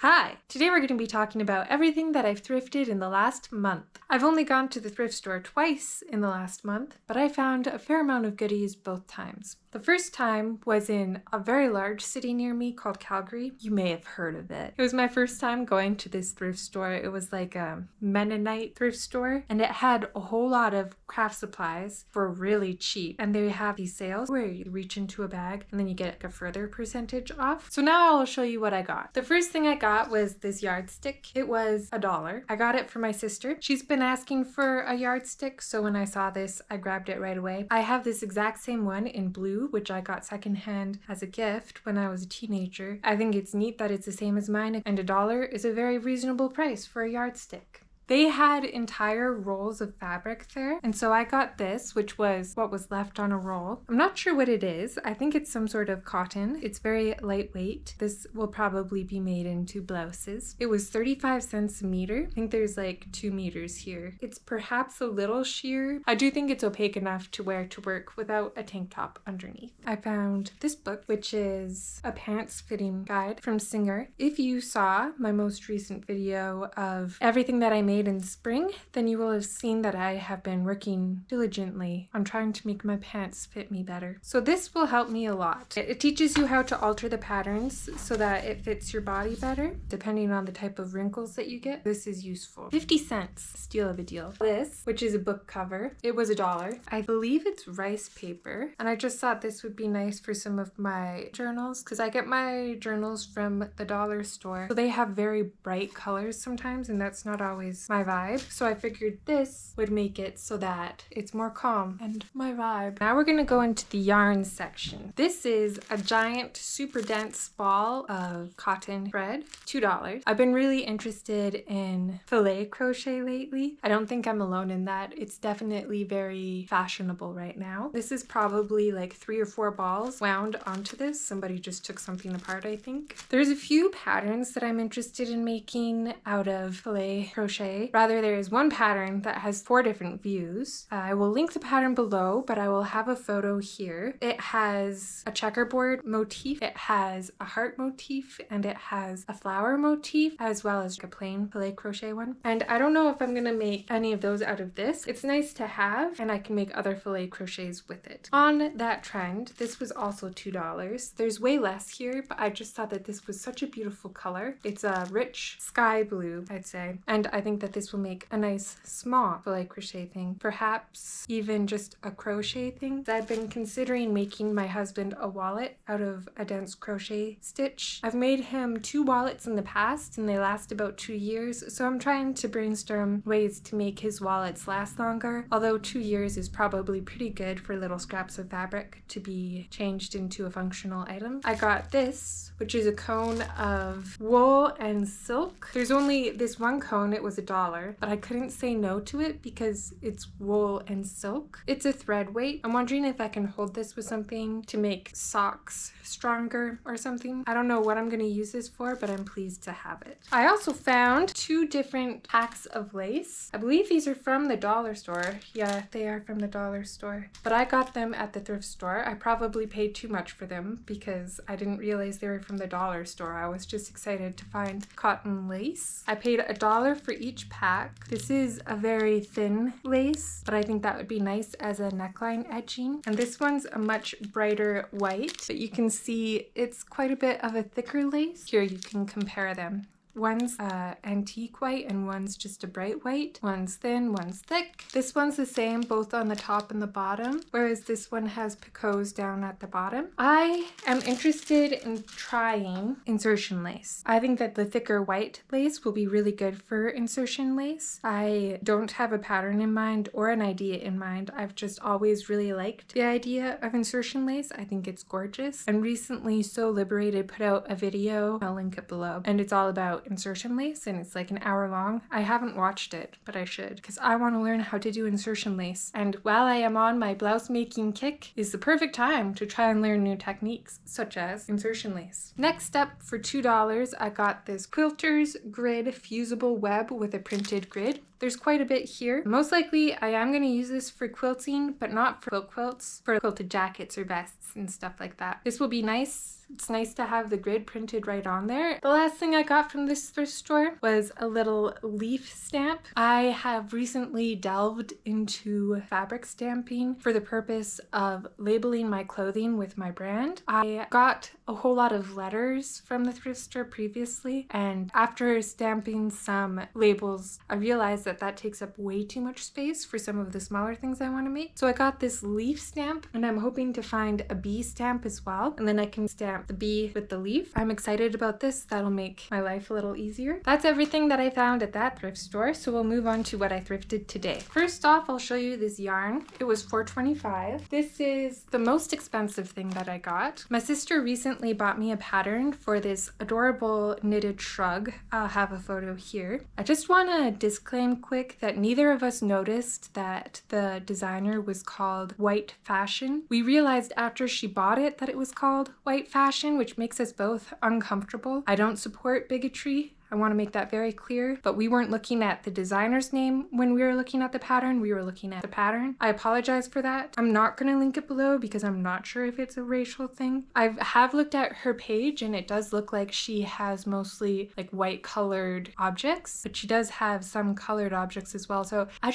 Hi! Today we're going to be talking about everything that I've thrifted in the last month. I've only gone to the thrift store twice in the last month, but I found a fair amount of goodies both times. The first time was in a very large city near me called Calgary. You may have heard of it. It was my first time going to this thrift store. It was like a Mennonite thrift store, and it had a whole lot of craft supplies for really cheap. And they have these sales where you reach into a bag and then you get like a further percentage off. So now I'll show you what I got. The first thing I got was this yardstick. It was $1. I got it for my sister. She's been asking for a yardstick, so when I saw this, I grabbed it right away. I have this exact same one in blue, which I got secondhand as a gift when I was a teenager. I think it's neat that it's the same as mine, and $1 is a very reasonable price for a yardstick. They had entire rolls of fabric there, and so I got this, which was what was left on a roll. I'm not sure what it is. I think it's some sort of cotton. It's very lightweight. This will probably be made into blouses. It was 35 cents a meter. I think there's like 2 meters here. It's perhaps a little sheer. I do think it's opaque enough to wear to work without a tank top underneath. I found this book, which is a pants fitting guide from Singer. If you saw my most recent video of everything that I made in spring, then you will have seen that I have been working diligently on trying to make my pants fit me better. So this will help me a lot. It teaches you how to alter the patterns so that it fits your body better, depending on the type of wrinkles that you get. This is useful. 50 cents, steal of a deal. This, which is a book cover, it was $1. I believe it's rice paper, and I just thought this would be nice for some of my journals, because I get my journals from the dollar store. So they have very bright colors sometimes, and that's not always my vibe. So I figured this would make it so that it's more calm and my vibe. Now we're gonna go into the yarn section. This is a giant, super dense ball of cotton thread, $2. I've been really interested in filet crochet lately. I don't think I'm alone in that. It's definitely very fashionable right now. This is probably like 3 or 4 balls wound onto this. Somebody just took something apart, I think. There's a few patterns that I'm interested in making out of filet crochet. Rather, there is one pattern that has 4 different views. I will link the pattern below, but I will have a photo here. It has a checkerboard motif, it has a heart motif, and it has a flower motif, as well as a plain filet crochet one. And I don't know if I'm gonna make any of those out of this. It's nice to have, and I can make other filet crochets with it. On that trend, this was also $2. There's way less here, but I just thought that this was such a beautiful color. It's a rich sky blue, I'd say, and I think that this will make a nice small filet crochet thing, perhaps even just a crochet thing. I've been considering making my husband a wallet out of a dense crochet stitch. I've made him 2 wallets in the past and they last about 2 years, so I'm trying to brainstorm ways to make his wallets last longer, although 2 years is probably pretty good for little scraps of fabric to be changed into a functional item. I got this, which is a cone of wool and silk. There's only this one cone. It was $1, but I couldn't say no to it because it's wool and silk. It's a thread weight. I'm wondering if I can hold this with something to make socks stronger or something. I don't know what I'm going to use this for, but I'm pleased to have it. I also found 2 different packs of lace. I believe these are from the dollar store. Yeah, they are from the dollar store, but I got them at the thrift store. I probably paid too much for them because I didn't realize they were from the dollar store. I was just excited to find cotton lace. I paid $1 for each pack. This is a very thin lace, but I think that would be nice as a neckline edging. And this one's a much brighter white, but you can see it's quite a bit of a thicker lace. Here you can compare them. One's antique white and one's just a bright white. One's thin, one's thick. This one's the same both on the top and the bottom, whereas this one has picots down at the bottom. I am interested in trying insertion lace. I think that the thicker white lace will be really good for insertion lace. I don't have a pattern in mind or an idea in mind. I've just always really liked the idea of insertion lace. I think it's gorgeous. And recently So Liberated put out a video, I'll link it below, and it's all about insertion lace, and it's like an hour long. I haven't watched it, but I should, because I want to learn how to do insertion lace. And while I am on my blouse making kick, is the perfect time to try and learn new techniques, such as insertion lace. Next up, for $2, I got this Quilter's Grid fusible web with a printed grid. There's quite a bit here. Most likely I am going to use this for quilting, but not for quilt quilts, for quilted jackets or vests and stuff like that. This will be nice. It's nice to have the grid printed right on there. The last thing I got from this thrift store was a little leaf stamp. I have recently delved into fabric stamping for the purpose of labeling my clothing with my brand. I got a whole lot of letters from the thrift store previously, and after stamping some labels, I realized that that takes up way too much space for some of the smaller things I want to make. So I got this leaf stamp, and I'm hoping to find a bee stamp as well, and then I can stamp the bee with the leaf. I'm excited about this. That'll make my life a little easier. That's everything that I found at that thrift store, so we'll move on to what I thrifted today. First off, I'll show you this yarn. It was $4.25. This is the most expensive thing that I got. My sister recently bought me a pattern for this adorable knitted shrug. I'll have a photo here. I just want to disclaim quick that neither of us noticed that the designer was called White Fashion. We realized after she bought it that it was called White Fashion, which makes us both uncomfortable. I don't support bigotry. I want to make that very clear, but we weren't looking at the designer's name when we were looking at the pattern. We were looking at the pattern. I apologize for that. I'm not going to link it below because I'm not sure if it's a racial thing. I have looked at her page and it does look like she has mostly like white colored objects, but she does have some colored objects as well. So I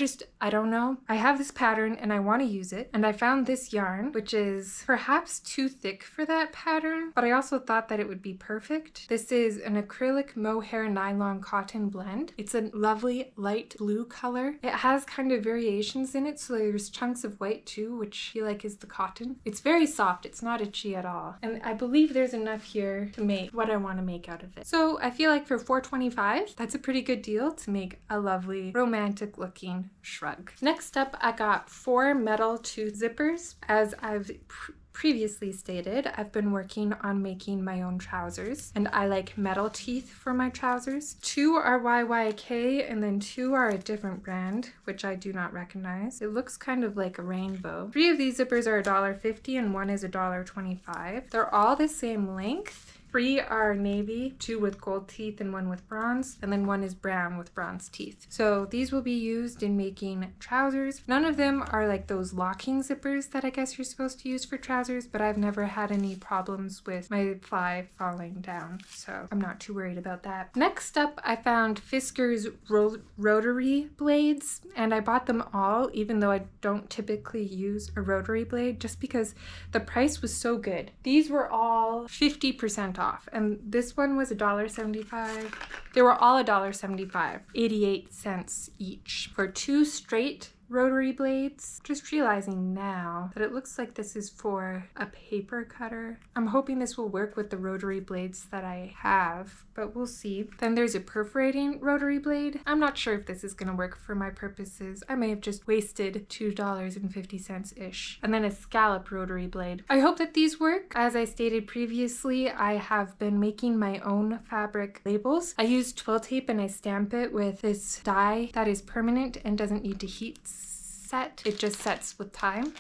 don't know. I have this pattern and I want to use it. And I found this yarn, which is perhaps too thick for that pattern, but I also thought that it would be perfect. This is an acrylic mohair nylon cotton blend. It's a lovely light blue color. It has kind of variations in it, so there's chunks of white too, which I feel like is the cotton. It's very soft. It's not itchy at all. And I believe there's enough here to make what I want to make out of it. So I feel like for $4.25, that's a pretty good deal to make a lovely romantic looking shrug. Next up, I got 4 metal tooth zippers. As I've previously stated, I've been working on making my own trousers, and I like metal teeth for my trousers. 2 are YYK, and then 2 are a different brand, which I do not recognize. It looks kind of like a rainbow. 3 of these zippers are $1.50 and 1 is $1.25. They're all the same length. 3 are navy, 2 with gold teeth and 1 with bronze, and then 1 is brown with bronze teeth. So these will be used in making trousers. None of them are like those locking zippers that I guess you're supposed to use for trousers, but I've never had any problems with my fly falling down, so I'm not too worried about that. Next up, I found Fisker's rotary blades, and I bought them all, even though I don't typically use a rotary blade, just because the price was so good. These were all 50% off, and this one was $1.75. They were all $1.75, 88 cents each for 2 straight rotary blades. Just realizing now that it looks like this is for a paper cutter. I'm hoping this will work with the rotary blades that I have, but we'll see. Then there's a perforating rotary blade. I'm not sure if this is going to work for my purposes. I may have just wasted $2.50-ish. And then a scallop rotary blade. I hope that these work. As I stated previously, I have been making my own fabric labels. I use twill tape and I stamp it with this dye that is permanent and doesn't need to heat set. It just sets with time.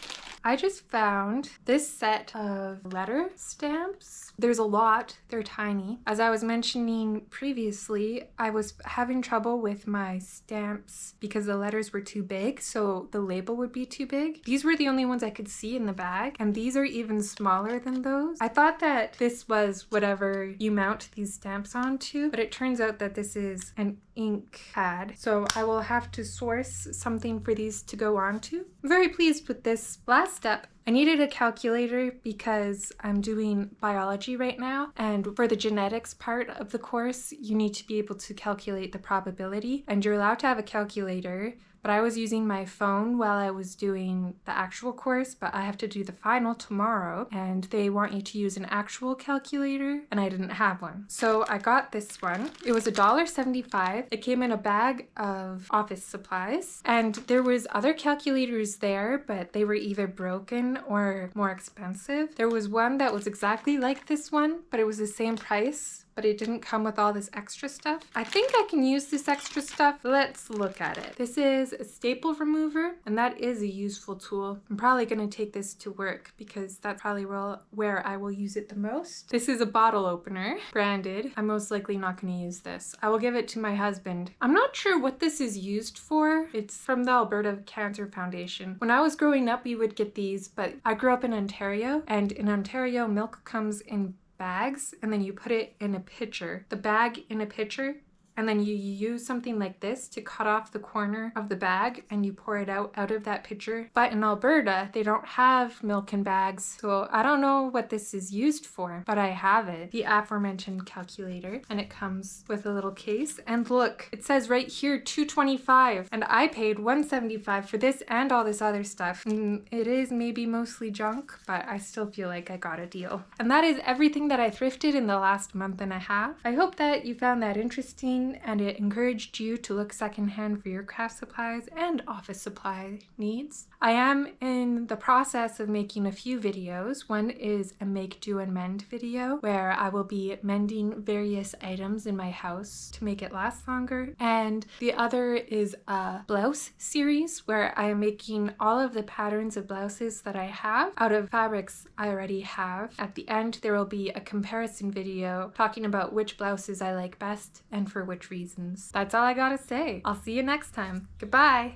I just found this set of letter stamps. There's a lot, they're tiny. As I was mentioning previously, I was having trouble with my stamps because the letters were too big, so the label would be too big. These were the only ones I could see in the bag, and these are even smaller than those. I thought that this was whatever you mount these stamps onto, but it turns out that this is an ink pad, so I will have to source something for these to go onto. I'm very pleased with this. Last step, I needed a calculator because I'm doing biology right now, and for the genetics part of the course, you need to be able to calculate the probability, and you're allowed to have a calculator, but I was using my phone while I was doing the actual course, but I have to do the final tomorrow, and they want you to use an actual calculator, and I didn't have one. So I got this one. It was $1.75. It came in a bag of office supplies, and there was other calculators there, but they were either broken or more expensive. There was one that was exactly like this one, but it was the same price, but it didn't come with all this extra stuff. I think I can use this extra stuff. Let's look at it. This is a staple remover, and that is a useful tool. I'm probably gonna take this to work because that's probably where I will use it the most. This is a bottle opener, branded. I'm most likely not gonna use this. I will give it to my husband. I'm not sure what this is used for. It's from the Alberta Cancer Foundation. When I was growing up, we would get these, but I grew up in Ontario, and in Ontario, milk comes in bags, and then you put it in a pitcher. The bag in a pitcher, and then you use something like this to cut off the corner of the bag and you pour it out of that pitcher. But in Alberta, they don't have milk in bags. So I don't know what this is used for, but I have it. The aforementioned calculator, and it comes with a little case. And look, it says right here $2.25, and I paid $1.75 for this and all this other stuff. It is maybe mostly junk, but I still feel like I got a deal. And that is everything that I thrifted in the last month and a half. I hope that you found that interesting and it encouraged you to look secondhand for your craft supplies and office supply needs. I am in the process of making a few videos. One is a make, do, and mend video where I will be mending various items in my house to make it last longer. And the other is a blouse series where I am making all of the patterns of blouses that I have out of fabrics I already have. At the end, there will be a comparison video talking about which blouses I like best and for which reasons. That's all I gotta say. I'll see you next time. Goodbye.